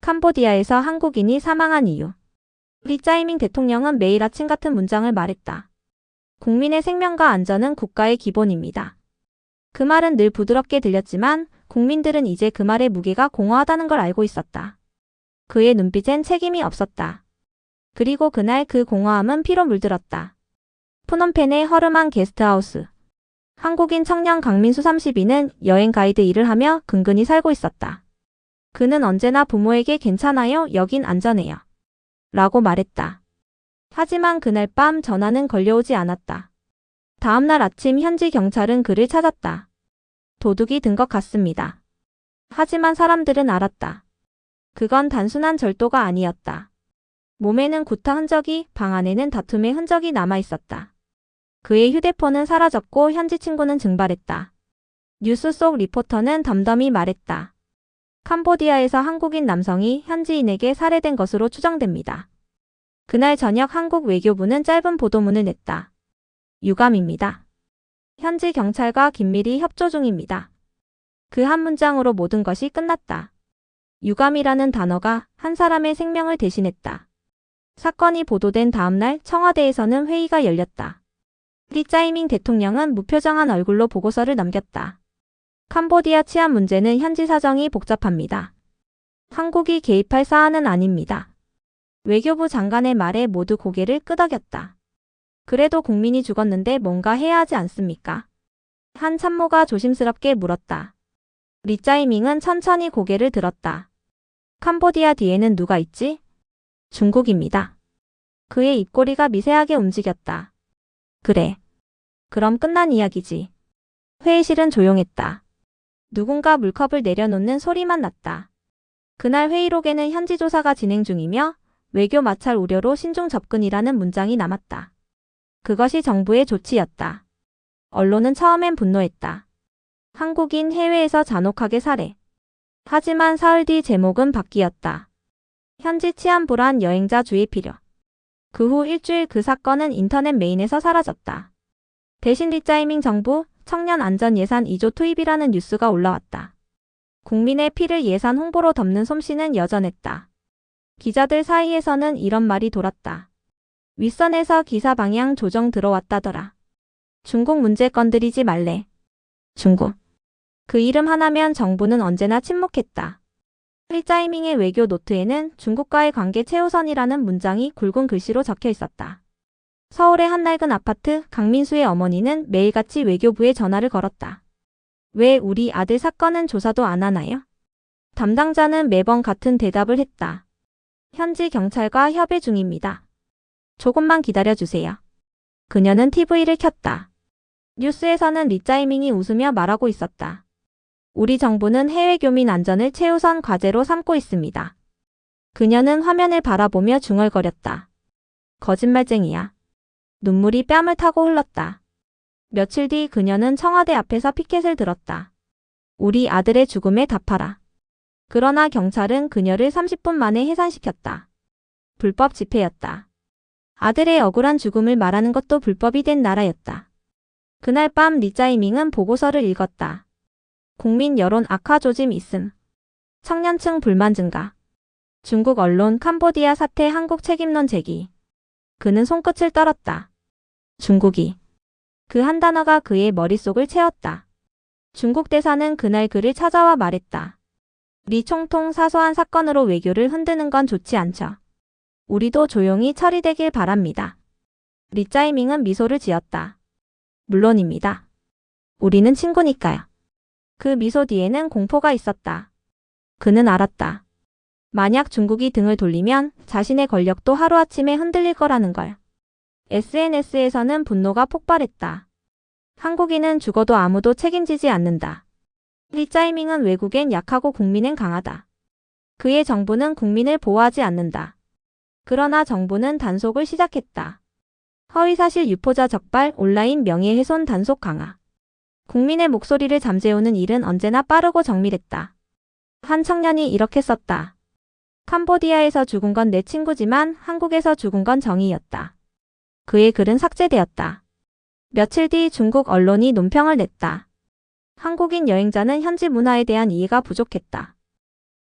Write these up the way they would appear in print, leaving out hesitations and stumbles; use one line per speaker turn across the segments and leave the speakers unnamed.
캄보디아에서 한국인이 사망한 이유. 리 짜이밍 대통령은 매일 아침 같은 문장을 말했다. 국민의 생명과 안전은 국가의 기본입니다. 그 말은 늘 부드럽게 들렸지만 국민들은 이제 그 말의 무게가 공허하다는 걸 알고 있었다. 그의 눈빛엔 책임이 없었다. 그리고 그날 그 공허함은 피로 물들었다. 푸놈펜의 허름한 게스트하우스. 한국인 청년 강민수 32는 여행 가이드 일을 하며 근근히 살고 있었다. 그는 언제나 부모에게 괜찮아요, 여긴 안전해요 라고 말했다. 하지만 그날 밤 전화는 걸려오지 않았다. 다음날 아침 현지 경찰은 그를 찾았다. 도둑이 든 것 같습니다. 하지만 사람들은 알았다. 그건 단순한 절도가 아니었다. 몸에는 구타 흔적이, 방 안에는 다툼의 흔적이 남아 있었다. 그의 휴대폰은 사라졌고 현지 친구는 증발했다. 뉴스 속 리포터는 덤덤히 말했다. 캄보디아에서 한국인 남성이 현지인에게 살해된 것으로 추정됩니다. 그날 저녁 한국 외교부는 짧은 보도문을 냈다. 유감입니다. 현지 경찰과 긴밀히 협조 중입니다. 그 한 문장으로 모든 것이 끝났다. 유감이라는 단어가 한 사람의 생명을 대신했다. 사건이 보도된 다음날 청와대에서는 회의가 열렸다. 리 짜이밍 대통령은 무표정한 얼굴로 보고서를 넘겼다. 캄보디아 치안 문제는 현지 사정이 복잡합니다. 한국이 개입할 사안은 아닙니다. 외교부 장관의 말에 모두 고개를 끄덕였다. 그래도 국민이 죽었는데 뭔가 해야 하지 않습니까? 한 참모가 조심스럽게 물었다. 리 짜이밍은 천천히 고개를 들었다. 캄보디아 뒤에는 누가 있지? 중국입니다. 그의 입꼬리가 미세하게 움직였다. 그래. 그럼 끝난 이야기지. 회의실은 조용했다. 누군가 물컵을 내려놓는 소리만 났다. 그날 회의록에는 현지 조사가 진행 중이며 외교 마찰 우려로 신중 접근이라는 문장이 남았다. 그것이 정부의 조치였다. 언론은 처음엔 분노했다. 한국인 해외에서 잔혹하게 살해. 하지만 사흘 뒤 제목은 바뀌었다. 현지 치안 불안 여행자 주의 필요. 그 후 일주일 그 사건은 인터넷 메인에서 사라졌다. 대신 리 짜이밍 정부 청년 안전 예산 2조 투입이라는 뉴스가 올라왔다. 국민의 피를 예산 홍보로 덮는 솜씨는 여전했다. 기자들 사이에서는 이런 말이 돌았다. 윗선에서 기사 방향 조정 들어왔다더라. 중국 문제 건드리지 말래. 중국. 그 이름 하나면 정부는 언제나 침묵했다. 리 짜이밍의 외교 노트에는 중국과의 관계 최우선이라는 문장이 굵은 글씨로 적혀 있었다. 서울의 한 낡은 아파트, 강민수의 어머니는 매일같이 외교부에 전화를 걸었다. 왜 우리 아들 사건은 조사도 안 하나요? 담당자는 매번 같은 대답을 했다. 현지 경찰과 협의 중입니다. 조금만 기다려주세요. 그녀는 TV를 켰다. 뉴스에서는 리 짜이밍이 웃으며 말하고 있었다. 우리 정부는 해외 교민 안전을 최우선 과제로 삼고 있습니다. 그녀는 화면을 바라보며 중얼거렸다. 거짓말쟁이야. 눈물이 뺨을 타고 흘렀다. 며칠 뒤 그녀는 청와대 앞에서 피켓을 들었다. 우리 아들의 죽음에 답하라. 그러나 경찰은 그녀를 30분 만에 해산시켰다. 불법 집회였다. 아들의 억울한 죽음을 말하는 것도 불법이 된 나라였다. 그날 밤 리 짜이밍은 보고서를 읽었다. 국민 여론 악화 조짐 있음. 청년층 불만 증가. 중국 언론 캄보디아 사태 한국 책임론 제기. 그는 손끝을 떨었다. 중국이. 그 한 단어가 그의 머릿속을 채웠다. 중국 대사는 그날 그를 찾아와 말했다. 리 총통 사소한 사건으로 외교를 흔드는 건 좋지 않죠. 우리도 조용히 처리되길 바랍니다. 리 짜이밍은 미소를 지었다. 물론입니다. 우리는 친구니까요. 그 미소 뒤에는 공포가 있었다. 그는 알았다. 만약 중국이 등을 돌리면 자신의 권력도 하루아침에 흔들릴 거라는 걸. SNS에서는 분노가 폭발했다. 한국인은 죽어도 아무도 책임지지 않는다. 리 짜이밍은 외국엔 약하고 국민엔 강하다. 그의 정부는 국민을 보호하지 않는다. 그러나 정부는 단속을 시작했다. 허위사실 유포자 적발, 온라인 명예훼손 단속 강화. 국민의 목소리를 잠재우는 일은 언제나 빠르고 정밀했다. 한 청년이 이렇게 썼다. 캄보디아에서 죽은 건 내 친구지만 한국에서 죽은 건 정의였다. 그의 글은 삭제되었다. 며칠 뒤 중국 언론이 논평을 냈다. 한국인 여행자는 현지 문화에 대한 이해가 부족했다.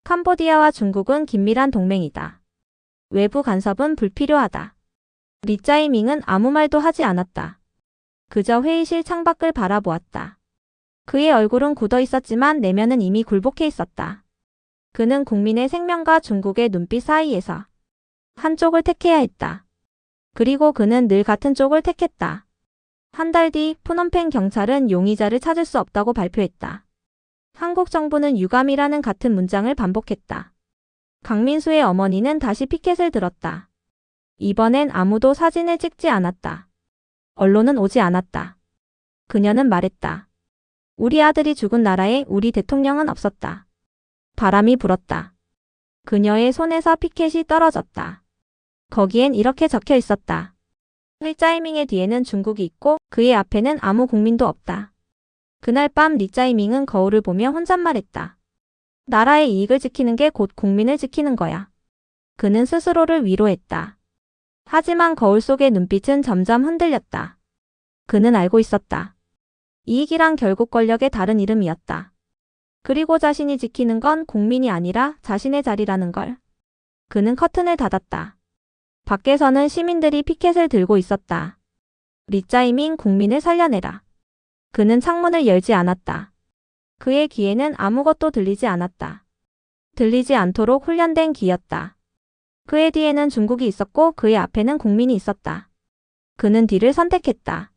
캄보디아와 중국은 긴밀한 동맹이다. 외부 간섭은 불필요하다. 리짜이밍은 아무 말도 하지 않았다. 그저 회의실 창밖을 바라보았다. 그의 얼굴은 굳어 있었지만 내면은 이미 굴복해 있었다. 그는 국민의 생명과 중국의 눈빛 사이에서 한쪽을 택해야 했다. 그리고 그는 늘 같은 쪽을 택했다. 한 달 뒤 푸놈펜 경찰은 용의자를 찾을 수 없다고 발표했다. 한국 정부는 유감이라는 같은 문장을 반복했다. 강민수의 어머니는 다시 피켓을 들었다. 이번엔 아무도 사진을 찍지 않았다. 언론은 오지 않았다. 그녀는 말했다. 우리 아들이 죽은 나라에 우리 대통령은 없었다. 바람이 불었다. 그녀의 손에서 피켓이 떨어졌다. 거기엔 이렇게 적혀 있었다. 리짜이밍의 뒤에는 중국이 있고 그의 앞에는 아무 국민도 없다. 그날 밤 리짜이밍은 거울을 보며 혼잣말했다. 나라의 이익을 지키는 게 곧 국민을 지키는 거야. 그는 스스로를 위로했다. 하지만 거울 속의 눈빛은 점점 흔들렸다. 그는 알고 있었다. 이익이란 결국 권력의 다른 이름이었다. 그리고 자신이 지키는 건 국민이 아니라 자신의 자리라는 걸. 그는 커튼을 닫았다. 밖에서는 시민들이 피켓을 들고 있었다. 리짜이밍 국민을 살려내라. 그는 창문을 열지 않았다. 그의 귀에는 아무것도 들리지 않았다. 들리지 않도록 훈련된 귀였다. 그의 뒤에는 중국이 있었고 그의 앞에는 국민이 있었다. 그는 뒤를 선택했다.